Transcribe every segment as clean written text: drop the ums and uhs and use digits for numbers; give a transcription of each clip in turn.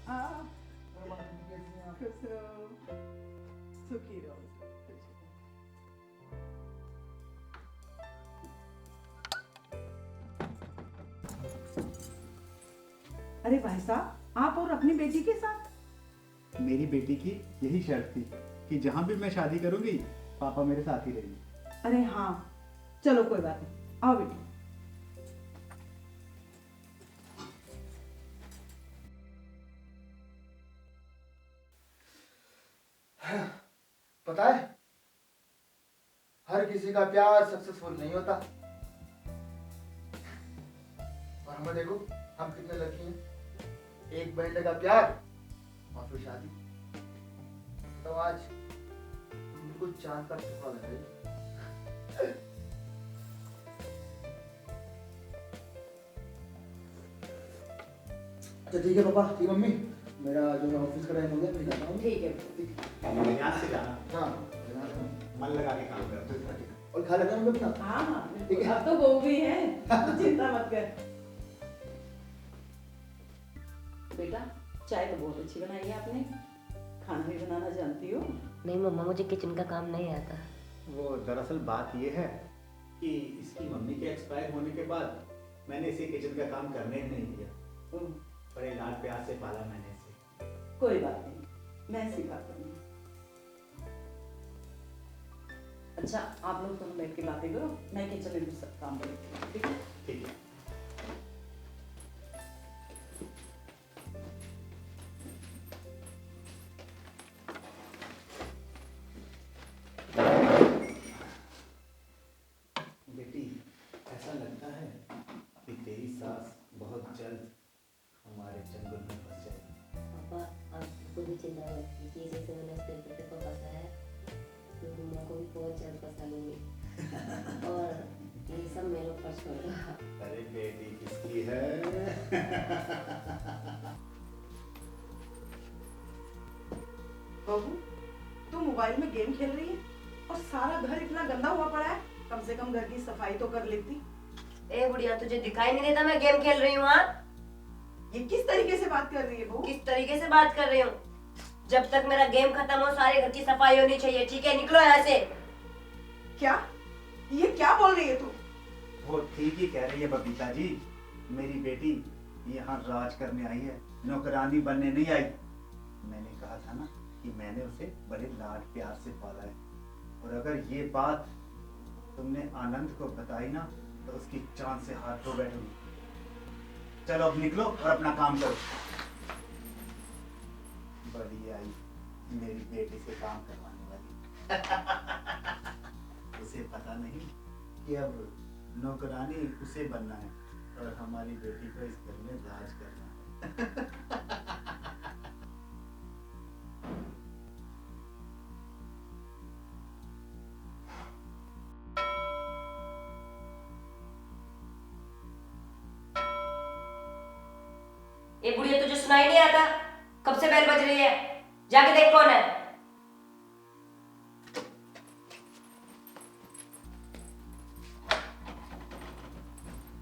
हाँ, और मामी कैसी हैं आप? खुश रहो, सुखी रहो। अरे भाई साहब, आप और अपनी बेटी के साथ? मेरी बेटी की यही शर्त थी कि जहाँ भी मैं शादी करूंगी पापा मेरे साथ ही रहेंगे। अरे हाँ, चलो कोई बात नहीं, आओ बेटी। पता है, हर किसी का प्यार सक्सेसफुल नहीं होता। और हमें देखो, हम कितने लकी हैं। एक महीने का प्यार और फिर शादी। तो आज बिल्कुल चांद का टुकड़ा लग रही है। अच्छा ठीक है पापा, ठीक है मम्मी, मेरा जो है ऑफिस का टाइम हो गया, मैं जाता हूँ। ठीक है। ध्यान से जाना, हाँ, मन लगा के काम कर। और खा लेते हैं हम लोग अपना। हाँ हाँ, ठीक है। अब तो बहू भी है, चिंता मत कर। बेटा, चाय तो बहुत अच्छी बनाई है आपने, खाना भी बनाना जानती हो? नहीं मम्मा, मुझे किचन का काम नहीं आता। वो दरअसल बात ये है कि इसकी मम्मी के एक्सपायर होने के बाद मैंने इसे किचन का काम करने ही नहीं दिया। बड़े लाड प्यार से पाला मैंने इसे। कोई बात नहीं, मैं सिखा दूंगी। अच्छा, आप लोग दोनों बैठ के बातें करो, मैं किचन में कुछ काम करती हूँ, ठीक है? ठीक है। बेटी, ऐसा लगता है कि तेरी सास बहुत जल्द हमारे जंगल में फंस जाएगी। पापा, आप खुद ही चिंता मत कीजिए, जैसे मैंने उसके बेटे को फंसाया तो मैं को भी बहुत जल्द फंसा लूंगी। और ये सब मेरे ऊपर छोड़ दो। अरे बेटी किसकी है? बहू, तू मोबाइल में गेम खेल रही है और सारा घर इतना गंदा हुआ पड़ा है, कम से कम घर की सफाई तो कर लेती। ए बुढ़िया, तुझे दिखाई नहीं देता मैं गेम खेल रही हूँ? हाँ, ये किस तरीके से बात कर रही है बहू? किस तरीके से बात कर रही हूँ? जब तक मेरा गेम खत्म हो सारे घर की सफाई होनी चाहिए, ठीक है? निकलो यहाँ से। क्या? ये क्या बोल रही है तू? वो ठीक ही कह रही है बबीता जी। मेरी बेटी यहाँ राज करने आई है, नौकरानी बनने नहीं आई। मैंने कहा था ना कि मैंने उसे बड़े लाड प्यार से पाला है, और अगर ये बात तुमने आनंद को बताई ना तो उसकी जान से हाथ धो बैठूंगी। चलो अब निकलो और अपना काम करो। बड़ी आई मेरी बेटी से काम करवाने वाली। उसे पता नहीं कि अब नौकरानी उसे बनना है और हमारी बेटी को इस घर में राज करना है। ए बुढ़िया, तुझे सुनाई नहीं आता? कब से बेल बज रही है? जाके देख कौन है।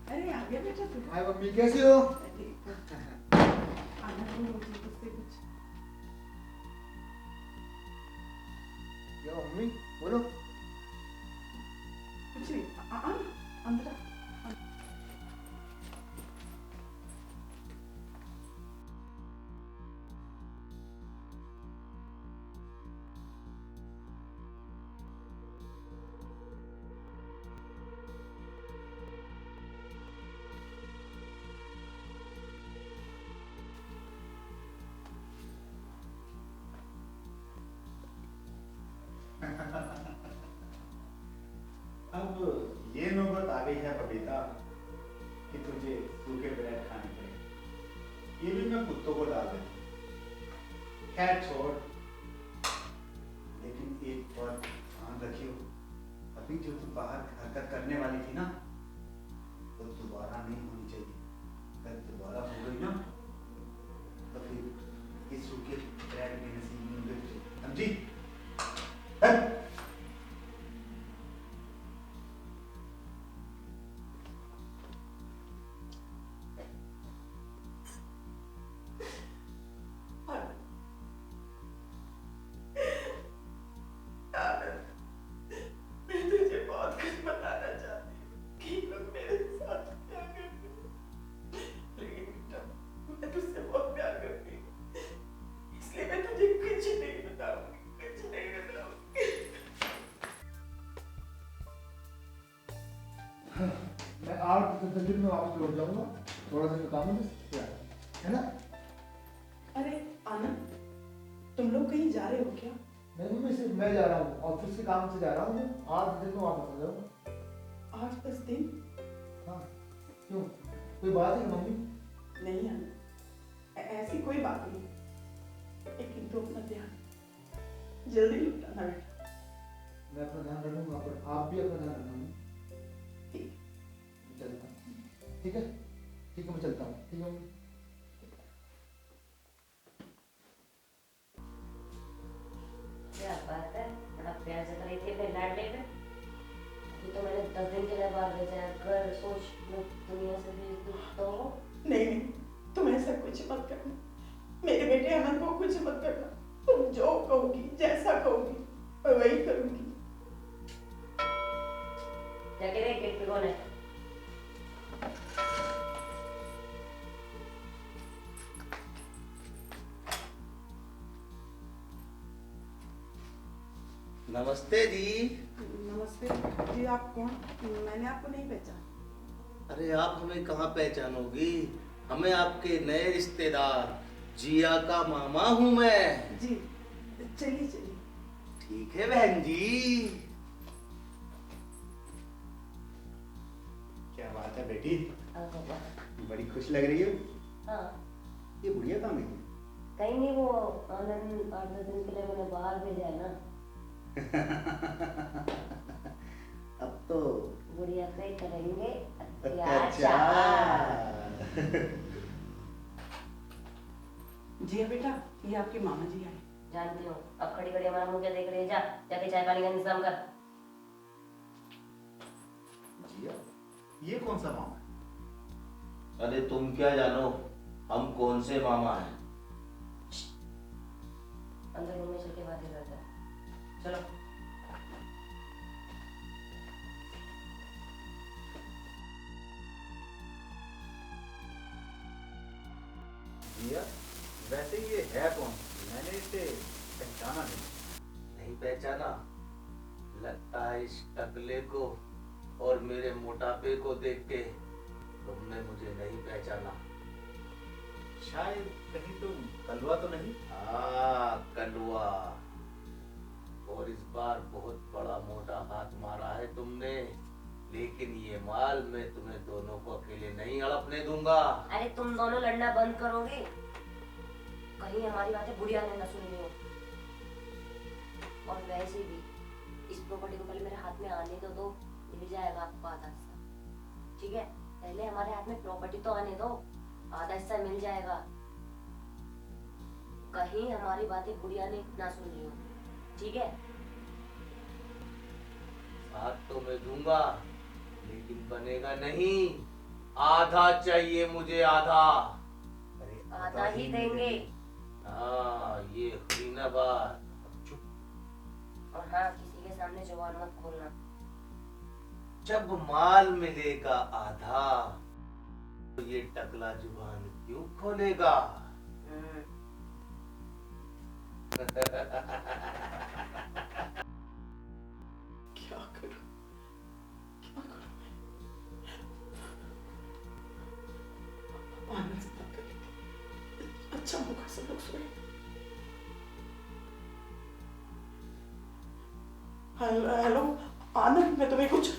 अरे आ गया बेटा तू? हाय मम्मी, कैसी हो? आनंद को मुझे तुझसे कुछ। क्या मम्मी, बोलो। कुछ नहीं, अंदर आ। अब ये नौबत आ गई है बबीता कि तुझे सूखे ब्रेड खाने पड़े। ये भी मैं कुत्तों को डाल दूं। खैर छोड़, लेकिन एक बात ध्यान रखियो, अभी जो तू बाहर हरकत करने वाली थी ना, वो दोबारा नहीं होनी चाहिए। अगर दोबारा हो गई ना तो फिर ये सूखे ब्रेड के नसीब में होंगे तुझे, समझी? मैं 8 दिन में वापस लौट जाऊंगा, थोड़ा दिन का काम है बस, क्या है ना? अरे आनंद, तुम लोग कहीं जा रहे हो क्या? नहीं मम्मी, सिर्फ मैं जा रहा हूँ, ऑफिस के काम से जा रहा हूँ मैं, 8 दिन में वापस आ जाऊंगा। 8-10 दिन? हाँ, क्यों, कोई बात है मम्मी? नहीं आनंद, ऐसी कोई बात नहीं, लेकिन तो अपना ध्यान जल्दी लौटाना बेटा। मैं अपना ध्यान रखूंगा, पर आप भी अपना ध्यान रखना मम्मी। ठीक। मैं चलता हूँ, ठीक है? ठीक है, मैं चलता हूँ, ठीक है मम्मी? क्या बात है, बड़ा प्यार जता रही थी अपने लाडले पे। अभी तो मैंने 10 दिन के लिए बाहर भेजा है, अगर सोच मैं दुनिया से भेज दूँ तो? नहीं, तुम ऐसा कुछ मत करना, मेरे बेटे आनंद को कुछ मत करना। तुम जो कहोगी, जैसा कहोगी, मैं वही करूंगी। जाके देख गेट पे कौन है। नमस्ते जी। नमस्ते जी, आप कौन? मैंने आपको नहीं पहचाना। अरे आप हमें कहाँ पहचानोगी, हमें आपके नए रिश्तेदार जिया का मामा हूँ मैं। जी, चलिए चलिए। ठीक है बहन जी। क्या बात है बेटी, हाँ पापा। बड़ी खुश लग रही हो। हाँ, ये बुढ़िया कहाँ गई? कहीं नहीं, वो आनंद 8-10 दिन के लिए मैंने बाहर भेजा है ना। अब तो गुड़िया पे करेंगे अत्याचार। जी बेटा, ये आपके मामा जी आए। जानती हूँ, अब खड़ी खड़ी हमारा मुंह क्या देख रही है, जा जाके चाय पानी का इंतजाम कर। जिया, ये कौन सा मामा है? अरे तुम क्या जानो हम कौन से मामा हैं। अंदर रूम में चल के बातें करते हैं, चलो। जिया, वैसे ये है कौन? मैंने इसे पहचाना नहीं। नहीं पहचाना? लगता है इस टकले को और मेरे मोटापे को देख के तुमने मुझे नहीं पहचाना। शायद कहीं तुम कलवा तो नहीं? हाँ, कलवा। और इस बार बहुत बड़ा मोटा हाथ मारा है तुमने, लेकिन ये माल मैं तुम्हें दोनों को अकेले नहीं हड़पने दूंगा। अरे तुम दोनों लड़ना बंद करोगे? कहीं हमारी बातें बुढ़िया ने न सुन ली हो। और वैसे भी इस प्रॉपर्टी को पहले मेरे हाथ में आने तो दो, मिल जाएगा आपको आधा हिस्सा। ठीक है, पहले हमारे हाथ में प्रॉपर्टी तो आने दो, आधा हिस्सा मिल जाएगा। कहीं हमारी बातें बुढ़िया ने ना सुन ली हो, ठीक है? साथ तो मैं दूंगा, लेकिन बनेगा नहीं। आधा चाहिए मुझे, आधा। अरे आधा ही देंगे। हाँ, ये हुई ना बात। और हाँ, किसी के सामने जुबान मत खोलना। जब माल मिलेगा आधा, तो ये टकला जुबान क्यों खोलेगा? क्या करूं, क्या करूं मैं? आनंद से बात कर रही थी, अच्छा होगा सब लोग सोए। हेलो हेलो आनंद, मैं तुम्हें कुछ।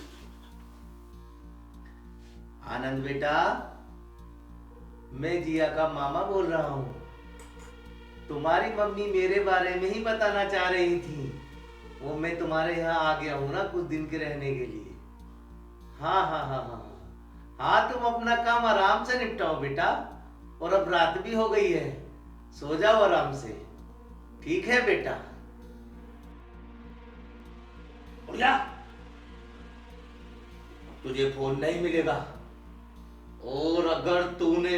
आनंद बेटा, मैं जिया का मामा बोल रहा हूँ। तुम्हारी मम्मी मेरे बारे में ही बताना चाह रही थी। वो मैं तुम्हारे यहाँ आ गया हूँ ना कुछ दिन के रहने के लिए। हाँ हाँ हाँ हाँ हाँ, तुम अपना काम आराम से निपटाओ बेटा। और अब रात भी हो गई है, सो जाओ आराम से। ठीक है बेटा? बुढ़िया, तुझे फोन नहीं मिलेगा, और अगर तूने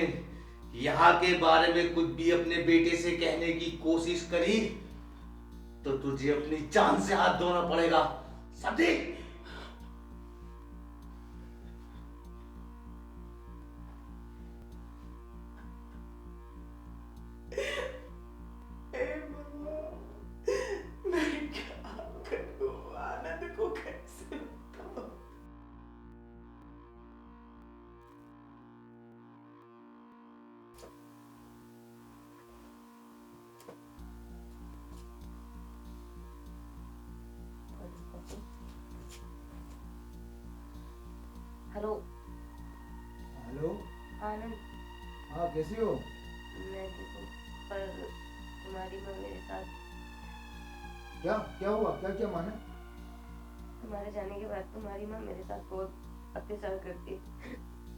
यहाँ के बारे में कुछ भी अपने बेटे से कहने की कोशिश करी तो तुझे अपनी जान से हाथ धोना पड़ेगा, समझी? हे भगवान, मैं क्या करूं, आनंद को कैसे बताऊं? Hello hello. आनंद, हाँ कैसी हो? मैं ठीक हूँ, पर तुम्हारी माँ मेरे साथ, क्या क्या हुआ? क्या क्या माने? तुम्हारे जाने के बाद तुम्हारी माँ मेरे साथ बहुत अत्याचार करती है।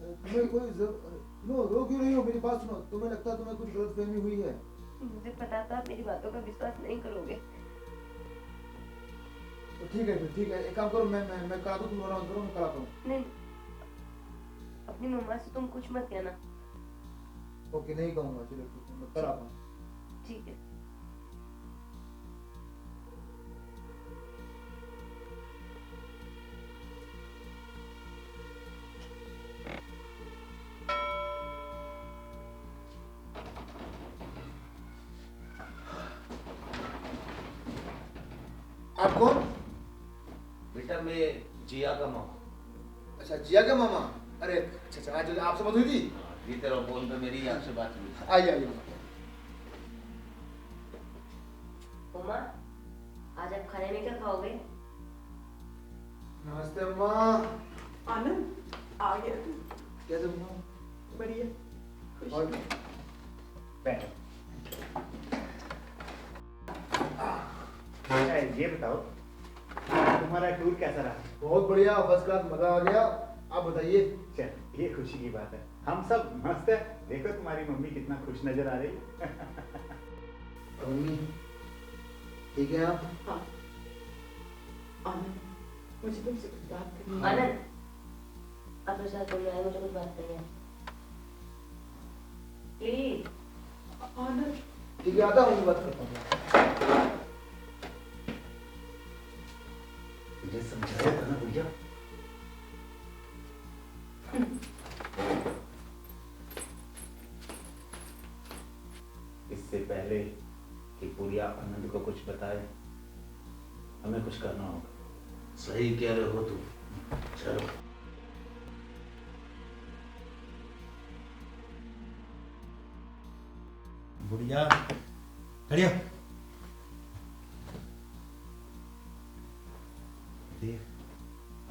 तुम्हें कोई सुनो, रो क्यों रही हो? मेरी बात सुनो। तुम्हें लगता है तुम्हें कुछ गलतफहमी हुई है? मुझे पता था आप मेरी बातों का विश्वास नहीं करोगे। तो ठीक है, फिर ठीक है, एक काम करो, मैं करा दूँ, तुम रोना मत करो, मैं कराता हूँ। नहीं, अपनी मम्मा से तुम कुछ मत कहना। ओके, नहीं कहूँगा, चलो ठीक है, मैं कराता हूँ। ठीक है। आप कौन? बेटा मैं जिया का मामा। अच्छा, जिया का मामा। अरे अच्छा अच्छा, आज आपसे बात हुई थी? ये तेरा फोन पे मेरी आपसे बात हुई। आइए आइए। मम्मा, आज आप खाने में क्या खाओगे? नमस्ते अम्मा। आनंद आ गया तू? कैसे अम्मा? बढ़िया, खुश? और बैठो। अच्छा, ये बताओ तुम्हारा टूर कैसा रहा? बहुत बढ़िया, फर्स्ट क्लास, मजा आ गया। आप बताइए। चल, ये खुशी की बात है, हम सब मस्त है। देखो तुम्हारी मम्मी कितना खुश नजर आ रही है। मम्मी ठीक है आप? हाँ आनंद, मुझे तुमसे कुछ बात करनी है। आनंद, आप मेरे साथ बोलने आए, मुझे कुछ बात करनी है। प्लीज। आनंद, ठीक है, आता हूँ, बात करता हूँ। मुझे समझाया था ना भैया। इससे पहले कि पूरिया आनंद को कुछ बताए, हमें कुछ करना होगा। सही कह रहे हो तुम। चलो। बुढ़िया खड़ी हो। देख,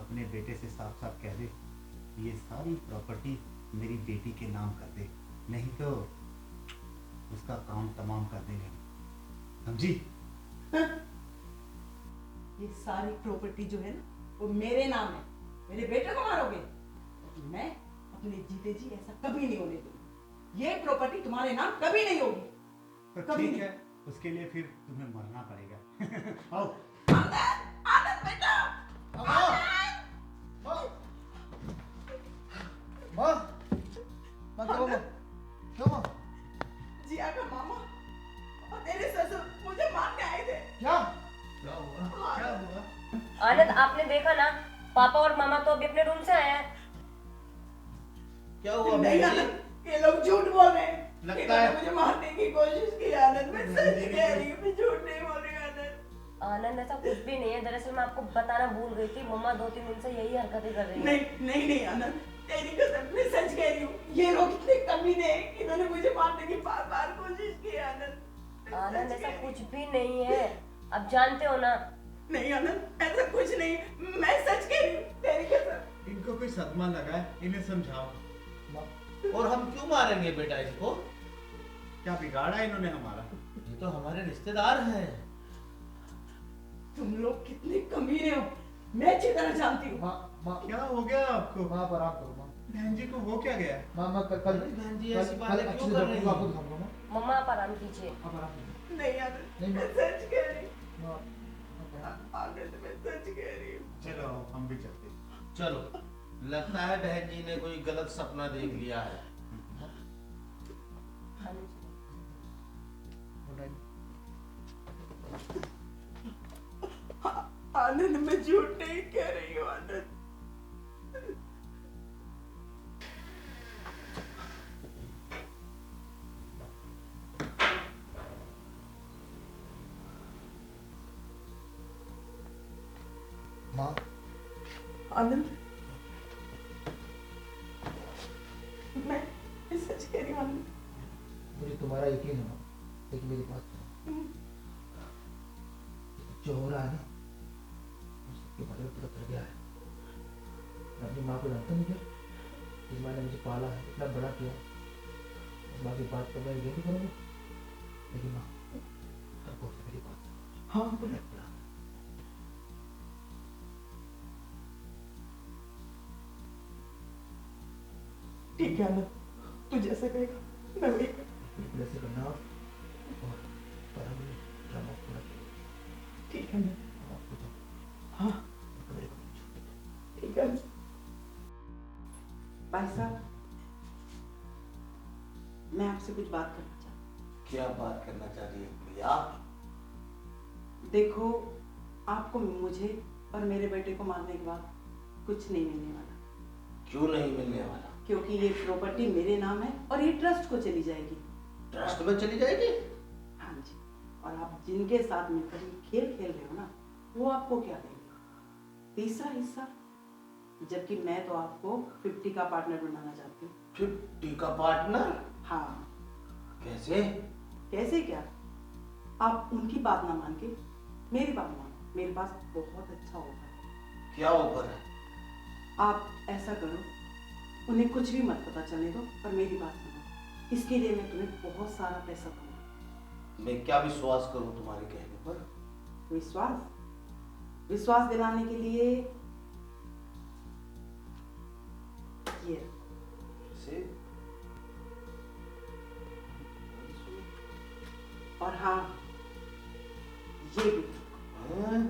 अपने बेटे से साफ साफ कह दे, ये सारी प्रॉपर्टी मेरी बेटी के नाम कर दे, नहीं तो उसका काम तमाम कर देंगे, समझी? ये सारी प्रॉपर्टी जो है ना, वो मेरे नाम है। मेरे बेटे को मारोगे? मैं अपने जीते जी ऐसा कभी नहीं होने दूंगी। ये प्रॉपर्टी तुम्हारे नाम कभी नहीं होगी। तो कभी ठीक नहीं। है, उसके लिए फिर तुम्हें मरना पड़ेगा। आओ। आनंद, आनंद बेटा, अम्मा! माँ! माँ! माँ, क्या हुआ? क्या हुआ? जिया का मामा और तेरे ससुर मुझे मारने आए थे। क्या? क्या हुआ? क्या हुआ? आनंद, आपने देखा ना, पापा और मामा तो अभी अपने रूम से आए हैं। क्या हुआ नहीं बहन जी? आनंद, ये लोग झूठ बोल रहे हैं। लगता इन्होंने है- मुझे मारने की कोशिश की। आनंद, मैं सच कह रही हूँ, मैं झूठ नहीं बोल रही। आनंद, आनंद, ऐसा कुछ भी नहीं है। दरअसल मैं आपको बताना भूल गई थी, मम्मा 2-3 दिन से यही हरकतें कर रही है। नहीं नहीं नहीं आनंद, तेरी कसम, मैं सच कह रही हूँ। ये लोग इतने कमीने हैं, इन्होंने मुझे मारने की बार बार कोशिश की। आनंद, मैं आनंद, सच ऐसा कह रही कुछ भी नहीं है, आप जानते हो ना। हूँ। नहीं आनंद, ऐसा कुछ नहीं, मैं सच कह रही हूँ, तेरी कसम। इनको कोई सदमा लगा है, इन्हें समझाओ। माँ, और हम क्यों मारेंगे बेटा इसको? क्या बिगाड़ा है इन्होंने हमारा? ये तो हमारे रिश्तेदार हैं। तुम लोग कितने कमीने हो, मैं अच्छी तरह जानती हूँ। माँ, माँ, क्या हो गया आपको? माँ पर आप करो, माँ। बहन जी को हो क्या गया? माँ, मैं कल अरे बहन जी, कल ऐसी बातें अच्छे क्यों से कर रखूंगा, रही आपको हैं? दिखाऊंगा, माँ। मम्मा, आप आराम कीजिए। आप आराम करो। नहीं आनंद, नहीं, मैं माँ। सच कह रही हूँ। माँ, आप आनंद, मैं सच कह रही हूँ। चलो हम भी चलते हैं। चलो, लगता है बहन जी ने कोई गलत सपना देख लिया है। आनंद, आनंद, मैं झूठ नहीं कह रही हूँ। आनंद, माँ, आनंद, मैं सच कह रही हूँ। आनंद, मुझे तुम्हारा यकीन है, माँ, लेकिन मेरी बात सुनो। जो हो रहा है ना, वो सबके बारे में पता चल गया है। मैं अपनी माँ को जानता नहीं क्या, जिस माँ ने मुझे पाला है, इतना बड़ा किया, उस माँ की बात तो मैं ये भी करूँगा। लेकिन माँ, हर को मेरी बात हाँ मैं बुला ठीक है आनंद, तू जैसा कहेगा मैं वही करूँ। जैसे करना और पढ़ा मुझे ड्रामा पूरा किया। ठीक है आनंद। आपको तो हाँ मेरे को नहीं छोड़ दो। ठीक है आनंद। भाई साहब, मैं आपसे कुछ बात करना चाहती हूँ। क्या बात करना चाह रही है भैया? देखो, आपको मुझे और मेरे बेटे को मारने के बाद कुछ नहीं मिलने वाला, क्यों नहीं मिलने वाला? क्योंकि ये प्रॉपर्टी मेरे नाम है और ये ट्रस्ट को चली जाएगी। ट्रस्ट में चली जाएगी? हाँ जी। और आप जिनके साथ मिलकर ये खेल खेल रहे हो ना, वो आपको क्या देंगे? तीसरा हिस्सा। जबकि मैं तो आपको 50 का पार्टनर बनाना चाहती हूँ। 50 का पार्टनर? हाँ। कैसे? कैसे क्या? आप उनकी बात ना मान के मेरी बात मानो। मेरे पास बहुत अच्छा ऑफर है। क्या ऑफर है? आप ऐसा करो, उन्हें कुछ भी मत पता चलने दो और मेरी बात सुनो। इसके लिए मैं तुम्हें बहुत सारा पैसा दूंगा। मैं क्या विश्वास करूं तुम्हारे कहने पर? विश्वास दिलाने के लिए ये कैसे? और हाँ, ये भी। हाँ?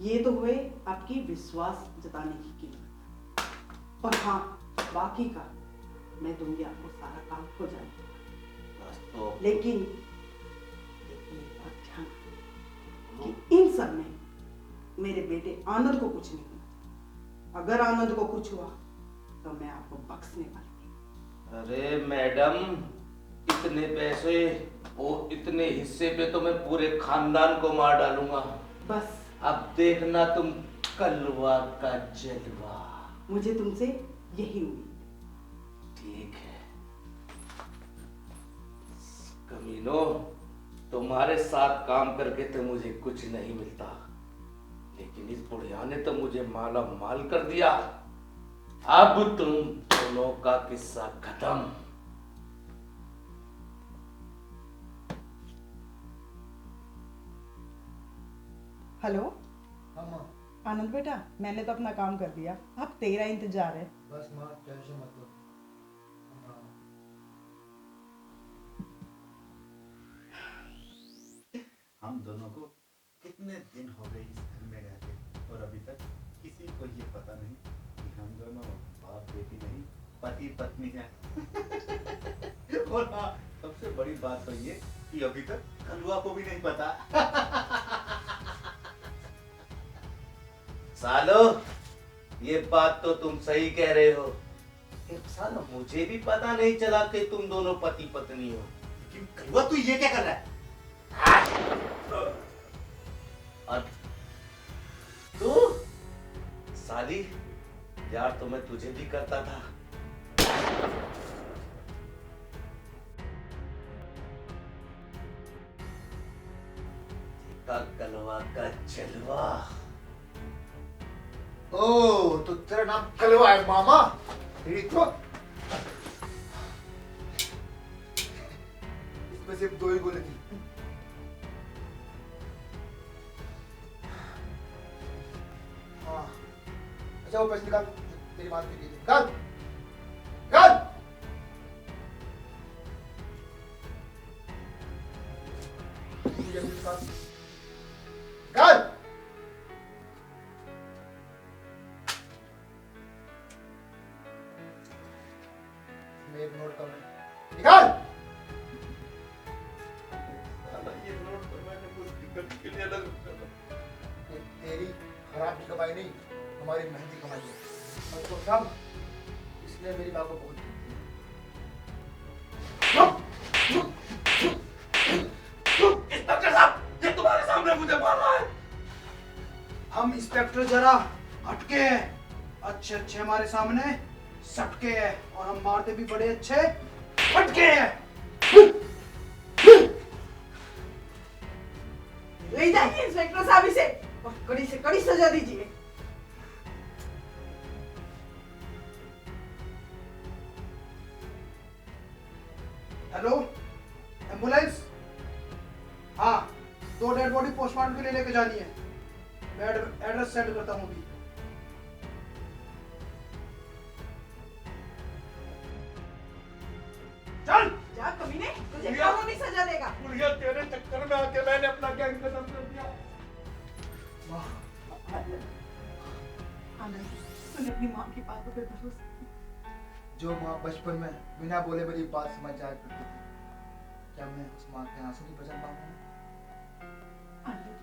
ये तो हुए आपकी विश्वास जताने की कीमत। और हाँ, बाकी का मैं दूंगी आपको सारा काम हो जाएगा। बस तो लेकिन एक बात ध्यान रखो कि इन सब में मेरे बेटे आनंद को कुछ नहीं होना। अगर आनंद को कुछ हुआ तो मैं आपको बख्शने वाली नहीं। अरे मैडम, इतने पैसे और इतने हिस्से पे तो मैं पूरे खानदान को मार डालूंगा। बस अब देखना तुम कलवा का जलवा। मुझे तुमसे यही उम्मीद। ठीक है कमीनो, तुम्हारे साथ काम करके तो मुझे कुछ नहीं मिलता, लेकिन इस बुढ़िया ने तो मुझे माला माल कर दिया। अब तुम दोनों का किस्सा खत्म। हेलो हाँ माँ। आनंद बेटा, मैंने तो अपना काम कर दिया, अब तेरा इंतजार है। बस माँ, टेंशन मत लो। हाँ। हम दोनों को कितने दिन हो गए इस घर में रहते और अभी तक किसी को ये पता नहीं कि हम दोनों बाप बेटी नहीं पति पत्नी हैं। और हाँ, सबसे बड़ी बात तो ये कि अभी तक कलुआ को भी नहीं पता। सालो, ये बात तो तुम सही कह रहे हो। एक साल मुझे भी पता नहीं चला कि तुम दोनों पति पत्नी हो। लेकिन कलुआ तू ये क्या कर रहा है? और तू साली, यार तो मैं तुझे भी करता था। देखा कलवा का जलवा। ओ, तो तेरा नाम कलवा है मामा? तेरी तो इसमें सिर्फ 2 ही गोली थी। हाँ, अच्छा वो पैसे निकाल, तेरी माँ की दी थी। निकाल, निकाल। ये भी निकाल, निकाल। एक नोट कम है, निकाल। ये नोट तो मैंने कुछ टिकट के लिए अलग रखा। ये तेरी खराब की कमाई नहीं, हमारी मेहनत की कमाई है। और तो सब इसने मेरी माँ को बहुत इंस्पेक्टर साहब, ये तुम्हारे सामने मुझे मार रहा है। हम इंस्पेक्टर जरा हटके हैं, अच्छे अच्छे हमारे सामने सटके हैं और हम मारते भी बड़े अच्छे फटके हैं। ले जाइए इंस्पेक्टर साहब इसे और कड़ी से कड़ी सजा दीजिए। Hello, ambulance? हाँ, 2 डेड बॉडी पोस्टमार्टम के लिए लेके जानी है। मैं एड्रेस सेंड करता हूँ अभी। चल। जा कमीने, तुझे कानूनी सजा देगा। बुढ़िया, तेरे चक्कर में आके मैंने अपना गैंग खत्म कर दिया। आनंद, तूने अपनी माँ की बातों पे भरोसा किया। जो माँ बचपन में बिना बोले मेरी बात समझ जाया करती थी, क्या मैं उस माँ के आंसू नहीं बचा पाऊंगा? आनंद,